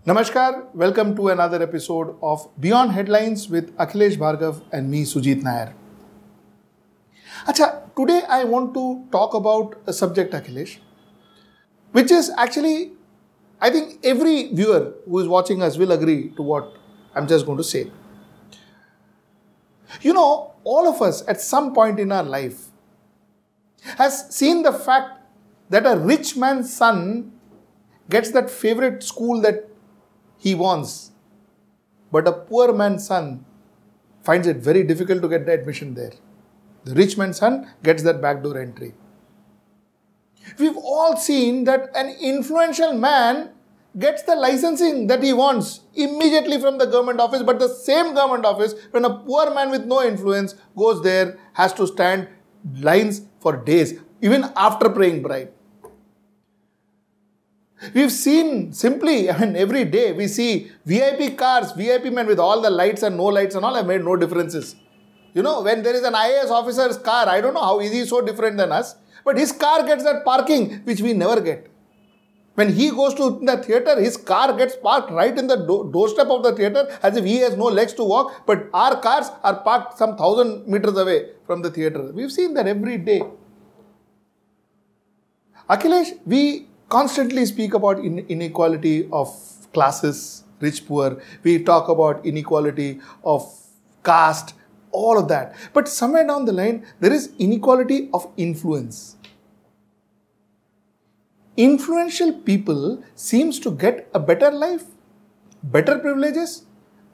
Namaskar, welcome to another episode of Beyond Headlines with Akhilesh Bhargava and me, Sujit Nair. Acha, today I want to talk about a subject, Akhilesh, which is actually, I think every viewer who is watching us will agree to what I'm just going to say. You know, all of us at some point in our life has seen the fact that a rich man's son gets that favorite school that he wants, but a poor man's son finds it very difficult to get the admission there. The rich man's son gets that backdoor entry. We've all seen that an influential man gets the licensing that he wants immediately from the government office, but the same government office, when a poor man with no influence goes there, has to stand lines for days, even after paying bribe. We've seen every day we see VIP cars, VIP men with all the lights and no lights and all have made no differences. You know, when there is an IAS officer's car, I don't know how he is so different than us, but his car gets that parking which we never get. When he goes to the theatre, his car gets parked right in the doorstep of the theatre as if he has no legs to walk, but our cars are parked some 1,000 meters away from the theatre. We've seen that every day. Akhilesh, we constantly speak about inequality of classes, rich, poor. We talk about inequality of caste, all of that. But somewhere down the line, there is inequality of influence. Influential people seems to get a better life, better privileges,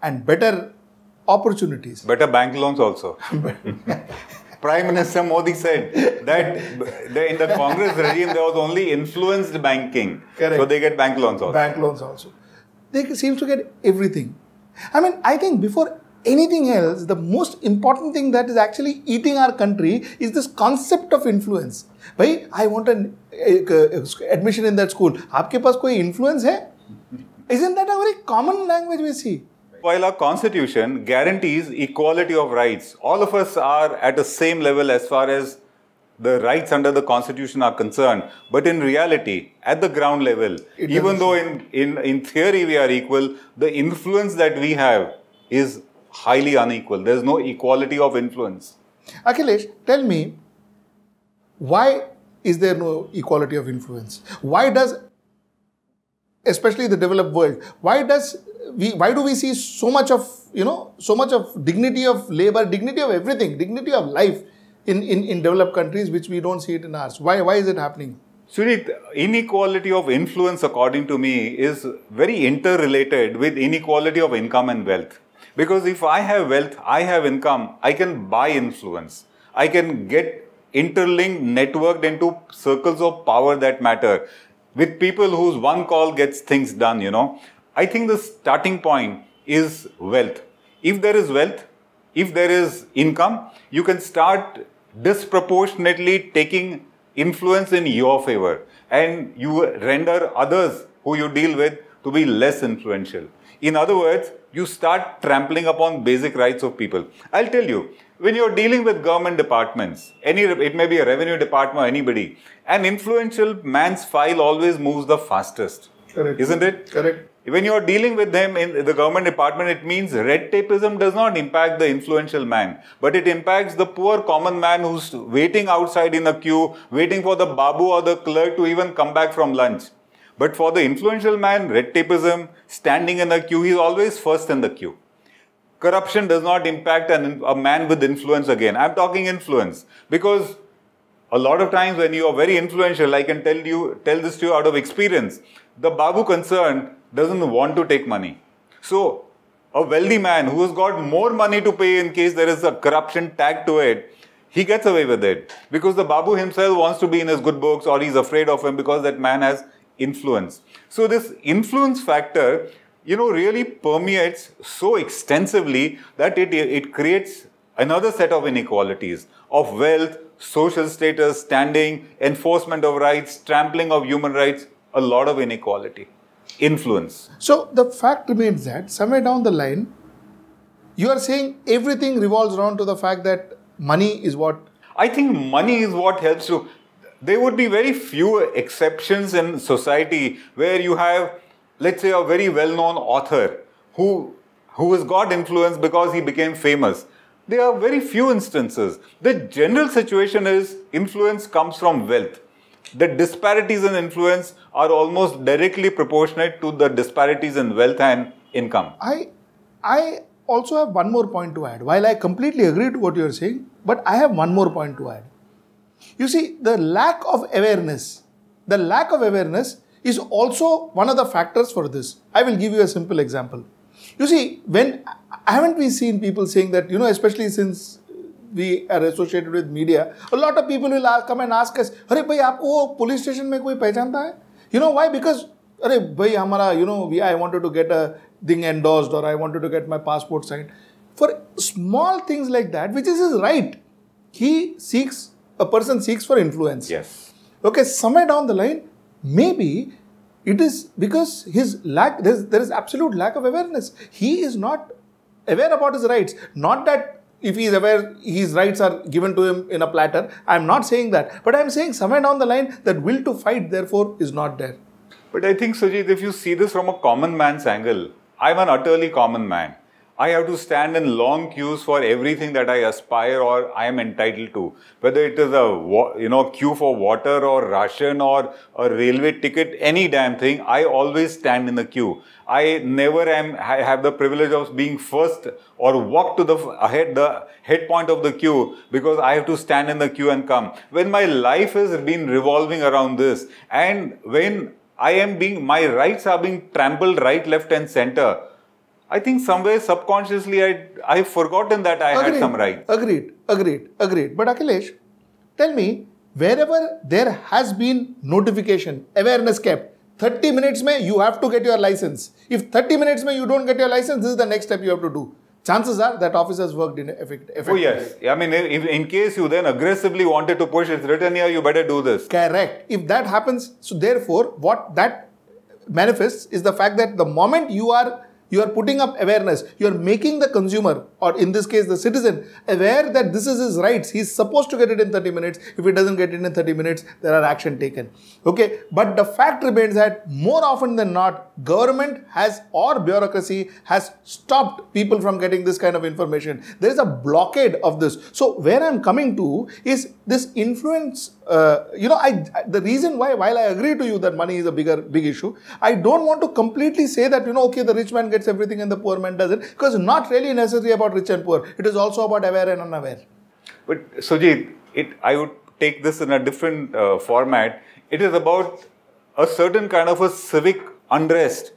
and better opportunities. Better bank loans also. Prime Minister Modi said that in the Congress regime there was only influenced banking. Correct. So they get bank loans also. Bank loans also. They seem to get everything. I think before anything else, the most important thing that is actually eating our country is this concept of influence. Bhai, I want an admission in that school. Aapke paas koi influence hai? Isn't that a very common language we see? While our constitution guarantees equality of rights, all of us are at the same level as far as the rights under the constitution are concerned. But in reality, at the ground level, even though in theory we are equal, the influence that we have is highly unequal. There is no equality of influence. Akhilesh, tell me, why is there no equality of influence? Why does, especially the developed world, why do we see so much of dignity of labor, dignity of everything, dignity of life in developed countries, which we don't see it in ours? Why is it happening? Sujit, inequality of influence, according to me, is very interrelated with inequality of income and wealth. Because if I have wealth, I have income, I can buy influence. I can get interlinked, networked into circles of power that matter, with people whose one call gets things done, you know. I think the starting point is wealth. If there is wealth, if there is income, you can start disproportionately taking influence in your favor, and you render others who you deal with to be less influential. In other words, you start trampling upon basic rights of people. I'll tell you, when you're dealing with government departments, it may be a revenue department or anybody, an influential man's file always moves the fastest. Correct. Isn't it? Correct. When you're dealing with them in the government department, it means red tapeism does not impact the influential man, but it impacts the poor common man who's waiting outside in a queue, waiting for the babu or the clerk to even come back from lunch. But for the influential man, red tapeism, standing in a queue, he's always first in the queue. Corruption does not impact a man with influence again. I'm talking influence because a lot of times when you are very influential, I can tell this to you out of experience, the babu concerned doesn't want to take money. So a wealthy man who has got more money to pay in case there is a corruption tag to it, he gets away with it because the babu himself wants to be in his good books, or he's afraid of him because that man has influence. So this influence factor, really permeates so extensively that it creates another set of inequalities of wealth, social status, standing, enforcement of rights, trampling of human rights, a lot of inequality. Influence. So the fact remains that somewhere down the line, you are saying everything revolves around to the fact that money is what? I think money is what helps to. There would be very few exceptions in society where you have let's say, a very well-known author who has got influence because he became famous. There are very few instances. The general situation is influence comes from wealth. The disparities in influence are almost directly proportionate to the disparities in wealth and income. I also have one more point to add. While I completely agree to what you are saying, but I have one more point to add. You see, the lack of awareness is also one of the factors for this. I will give you a simple example. You see, haven't we seen people saying that, especially since we are associated with media, a lot of people will come and ask us, "Arey bhai, aapko police station mein koi pehchanta hai?" You know why? Because, "Arey bhai, I wanted to get a thing endorsed or I wanted to get my passport signed." For small things like that, which is his right, a person seeks for influence. Yes. Okay, somewhere down the line, maybe it is because there is absolute lack of awareness. He is not aware about his rights. Not that if he is aware, his rights are given to him in a platter. I am not saying that. But I am saying somewhere down the line, that will to fight, therefore, is not there. But I think, Sujit, if you see this from a common man's angle, I am an utterly common man. I have to stand in long queues for everything that I aspire or I am entitled to. Whether it is a queue for water or ration or a railway ticket, any damn thing, I always stand in the queue. I never have the privilege of being first or walk to the head point of the queue because I have to stand in the queue and come. When my life has been revolving around this and when my rights are being trampled right, left and center, I think somewhere subconsciously I've forgotten that I had some rights. Agreed. But Akhilesh, tell me, wherever there has been notification, awareness kept, 30 minutes mein you have to get your license. If 30 minutes mein you don't get your license, this is the next step you have to do. Chances are that office has worked effectively. Oh yes. I mean, if in case you then aggressively wanted to push, it's written here, you better do this. Correct. If that happens, so therefore, what that manifests is the fact that the moment you are putting up awareness, you are making the consumer, or in this case the citizen, aware that this is his rights. He is supposed to get it in 30 minutes. If he doesn't get it in 30 minutes, there are action taken. Okay, but the fact remains that more often than not, government or bureaucracy has stopped people from getting this kind of information. There is a blockade of this. So where I am coming to is this influence. The reason why, while I agree to you that money is a big issue, I don't want to completely say that, okay, the rich man gets everything and the poor man doesn't, because it's not really necessary about rich and poor. It is also about aware and unaware. But Sujit, I would take this in a different format. It is about a certain kind of a civic unrest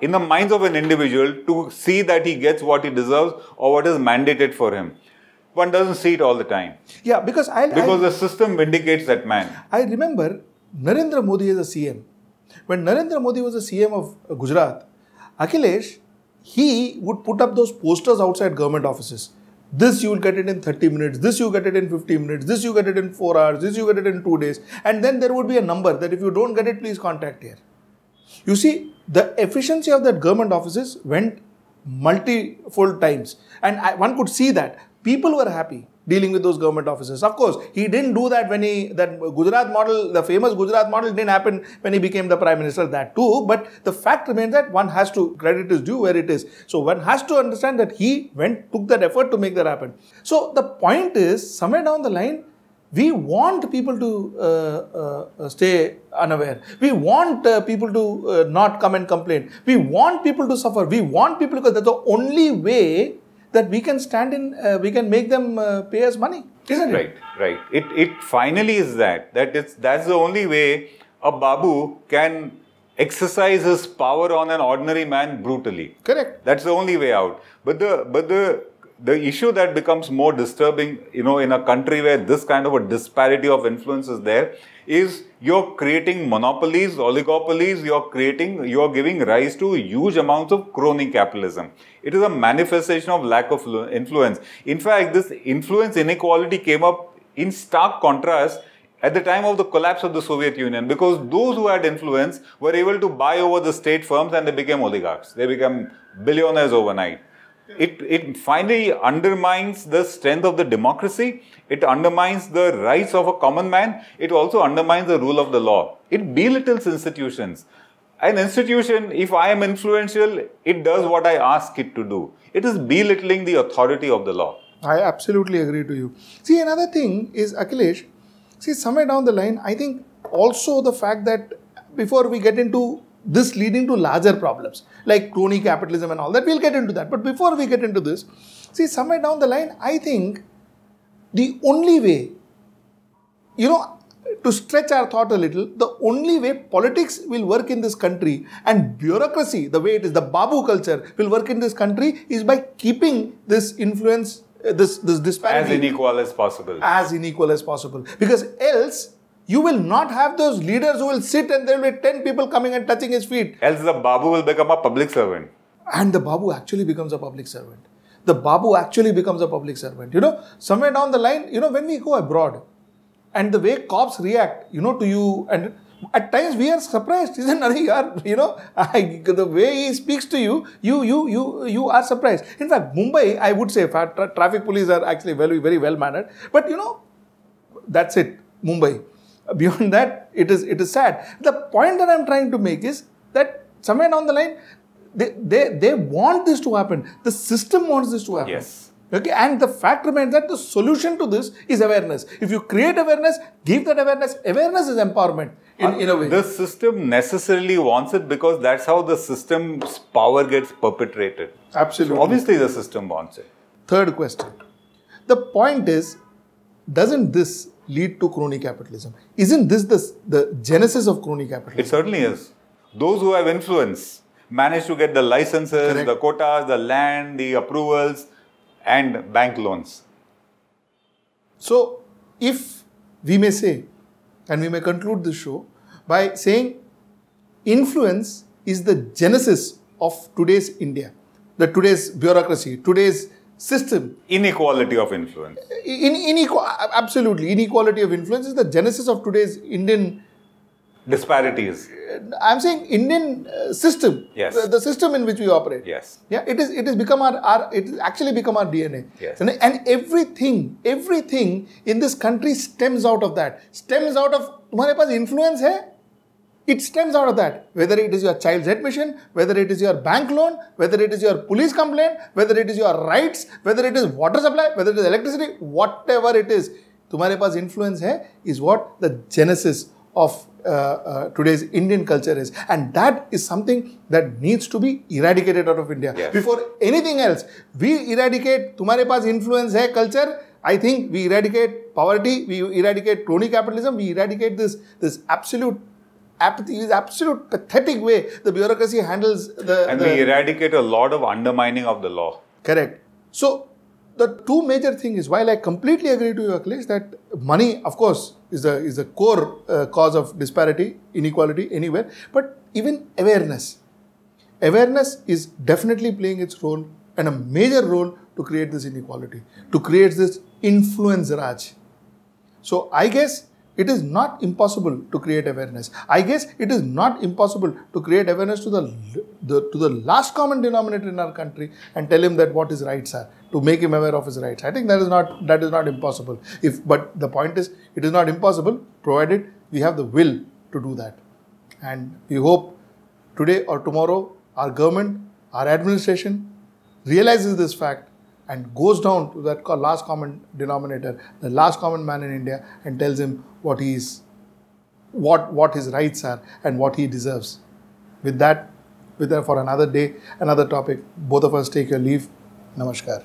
in the minds of an individual to see that he gets what he deserves or what is mandated for him. One doesn't see it all the time. Yeah, because the system vindicates that man. I remember Narendra Modi as a CM. When Narendra Modi was a CM of Gujarat, Akhilesh, he would put up those posters outside government offices. This you will get it in 30 minutes, this you get it in 15 minutes, this you get it in 4 hours, this you get it in 2 days. And then there would be a number that if you don't get it, please contact here. You see, the efficiency of that government offices went multifold times. And one could see that people were happy dealing with those government offices. Of course, he didn't do that that Gujarat model, the famous Gujarat model didn't happen when he became the Prime Minister, that too. But the fact remains that one has to, credit is due where it is. So one has to understand that he took that effort to make that happen. So the point is, somewhere down the line, we want people to stay unaware. We want people to not come and complain. We want people to suffer. We want people, because that's the only way that we can we can make them pay us money, isn't it? Right. It finally is that's the only way a Babu can exercise his power on an ordinary man brutally. Correct. That's the only way out. But the issue that becomes more disturbing, in a country where this kind of a disparity of influence is there, is you're creating monopolies, oligopolies, you're giving rise to huge amounts of crony capitalism. It is a manifestation of lack of influence. In fact, this influence inequality came up in stark contrast at the time of the collapse of the Soviet Union, because those who had influence were able to buy over the state firms and they became oligarchs. They became billionaires overnight. It finally undermines the strength of the democracy. It undermines the rights of a common man. It also undermines the rule of the law. It belittles institutions. An institution, if I am influential, it does what I ask it to do. It is belittling the authority of the law. I absolutely agree to you. See, another thing is, Akhilesh, see, somewhere down the line, I think also the fact that before we get into this leading to larger problems, like crony capitalism and all that, we'll get into that. But before we get into this, see, somewhere down the line, I think the only way, to stretch our thought a little, the only way politics will work in this country and bureaucracy, the way it is, the Babu culture will work in this country is by keeping this influence, this disparity as unequal as possible. As unequal as possible. Because else, you will not have those leaders who will sit and there will be 10 people coming and touching his feet. Else the Babu will become a public servant. And the Babu actually becomes a public servant. The Babu actually becomes a public servant. Somewhere down the line, when we go abroad and the way cops react, to you, and at times we are surprised, isn't it? The way he speaks to you, you are surprised. In fact, Mumbai, I would say, traffic police are actually very, very well mannered. But that's it, Mumbai. Beyond that, it is sad. The point that I'm trying to make is that somewhere down the line, they want this to happen. The system wants this to happen. Yes. Okay, and the fact remains that the solution to this is awareness. If you create awareness, give that awareness. Awareness is empowerment in a way. The system necessarily wants it because that's how the system's power gets perpetrated. Absolutely. So obviously, the system wants it. Third question. The point is, doesn't this lead to crony capitalism? Isn't this the genesis of crony capitalism? It certainly is. Those who have influence manage to get the licenses, Correct. the quotas, the land, the approvals, and bank loans. So, if we may say, and we may conclude this show by saying influence is the genesis of today's India, today's bureaucracy, today's system. Inequality of influence. Absolutely. Inequality of influence is the genesis of today's Indian disparities. I'm saying Indian system. Yes. The system in which we operate. Yes. Yeah. It has become it has actually become our DNA. Yes. And everything in this country stems out of that. Stems out of तुम्हारे पास influence है. It stems out of that. Whether it is your child's admission, whether it is your bank loan, whether it is your police complaint, whether it is your rights, whether it is water supply, whether it is electricity, whatever it is, तुम्हारे पास influence है, is what the genesis of today's Indian culture is. And that is something that needs to be eradicated out of India. Yes. Before anything else, we eradicate तुम्हारे पास influence है culture. I think we eradicate poverty, we eradicate crony capitalism, we eradicate this absolute apathy, this absolute pathetic way the bureaucracy handles we eradicate a lot of undermining of the law. Correct. So, the two major things is, while I completely agree to you, Akhilesh, that money, of course, is a core cause of disparity, inequality anywhere, but even awareness. Awareness is definitely playing its role, and a major role, to create this inequality, to create this influence Raj. So, I guess it is not impossible to create awareness. I guess it is not impossible to create awareness to the last common denominator in our country and tell him that what his rights are, to make him aware of his rights. I think that is not impossible. But the point is, it is not impossible provided we have the will to do that. And we hope today or tomorrow our government, our administration realizes this fact and goes down to that last common denominator, the last common man in India, and tells him what his rights are and what he deserves. With that, for another day, another topic, both of us take your leave. Namaskar.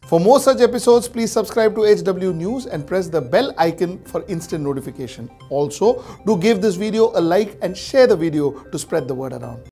For more such episodes, please subscribe to HW News and press the bell icon for instant notification. Also, do give this video a like and share the video to spread the word around.